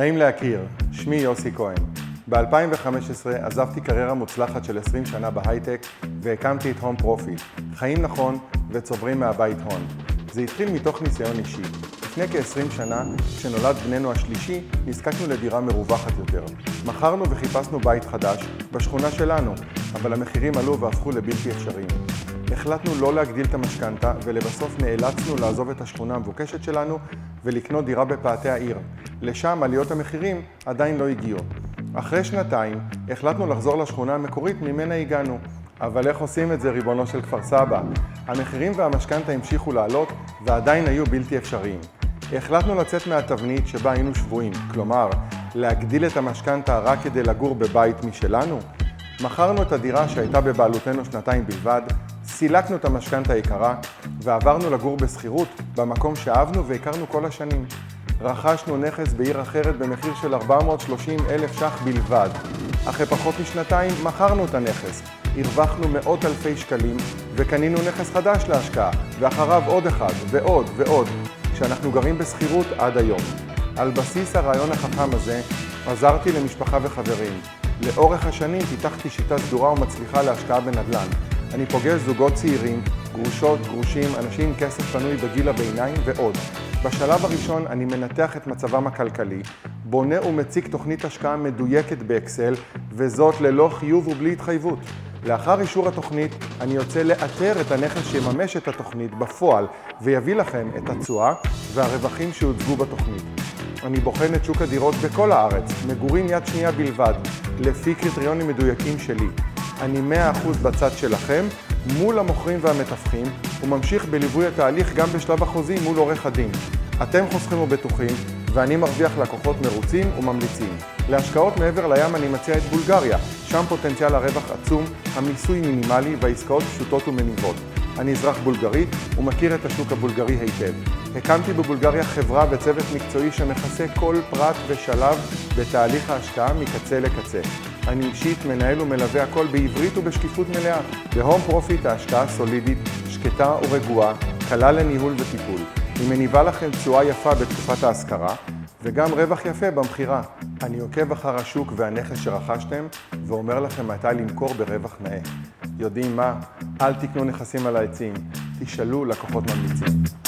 נעים להכיר, שמי יוסי כהן. ב-2015 עזבתי קריירה מוצלחת של 20 שנה בהייטק והקמתי את הום פרופיט, חיים נכון וצוברים מהבית הון. זה התחיל מתוך ניסיון אישי. לפני כ-20 שנה, כשנולד בננו השלישי, נזקקנו לדירה מרווחת יותר. מכרנו וחיפשנו בית חדש בשכונה שלנו, אבל המחירים עלו והפכו לבלתי אפשריים. החלטנו לא להגדיל את המשכנתה ולבסוף נאלצנו לעזוב את השכונה המבוקשת שלנו ולקנות דירה בפאתי העיר. לשם עליות המחירים עדיין לא הגיעו. אחרי שנתיים החלטנו לחזור לשכונה המקורית ממנה הגענו. אבל איך עושים את זה, ריבונו של כפר סבא? המחירים והמשכנתה המשיכו לעלות ועדיין היו בלתי אפשריים. החלטנו לצאת מהתבנית שבה היינו שבויים, כלומר, להגדיל את המשכנתה רק כדי לגור בבית משלנו. מכרנו את הדירה שהייתה בבעלותנו שנתיים בלבד, סילקנו את המשכנתה היקרה ועברנו לגור בסחירות במקום שאהבנו והכרנו כל השנים. רכשנו נכס בעיר אחרת במחיר של 430,000 ש"ח בלבד. אחרי פחות משנתיים מכרנו את הנכס, הרווחנו מאות אלפי שקלים וקנינו נכס חדש להשקעה, ואחריו עוד אחד ועוד ועוד, כשאנחנו גרים בסחירות עד היום. על בסיס הרעיון החכם הזה עזרתי למשפחה וחברים. לאורך השנים פיתחתי שיטה סדורה ומצליחה להשקעה בנדל"ן. אני פוגש זוגות צעירים, גרושות, גרושים, אנשים עם כסף פנוי בגיל הביניים ועוד. בשלב הראשון אני מנתח את מצבם הכלכלי, בונה ומציג תוכנית השקעה מדויקת באקסל, וזאת ללא חיוב ובלי התחייבות. לאחר אישור התוכנית אני יוצא לאתר את הנכס שיממש את התוכנית בפועל ויביא לכם את התשואה והרווחים שהוצגו בתוכנית. אני בוחן את שוק הדירות בכל הארץ, מגורים יד שנייה בלבד, לפי קריטריונים מדויקים שלי. אני 100% בצד שלכם מול המוכרים והמתווכים וממשיך בליווי התהליך גם בשלב החוזים מול עורך הדין. אתם חוסכים ובטוחים ואני מרוויח לקוחות מרוצים וממליצים. להשקעות מעבר לים אני מציע את בולגריה, שם פוטנציאל הרווח עצום, המיסוי מינימלי והעסקאות פשוטות ומניבות. אני אזרח בולגרית ומכיר את השוק הבולגרי היטב. הקמתי בבולגריה חברה וצוות מקצועי שמכסה כל פרט ושלב בתהליך ההשקעה מקצה לקצה. אני אישית מנהל ומלווה הכל בעברית ובשקיפות מלאה. בהום פרופיט ההשקעה סולידית, שקטה ורגועה, קלה לניהול וטיפול. היא מניבה לכם תשואה יפה בתקופת ההשכרה וגם רווח יפה במחירה. אני עוקב אחר השוק והנכס שרכשתם ואומר לכם מתי למכור ברווח נאה. יודעים מה? אל תקנו נכסים על העצים, תשאלו לקוחות ממליצים.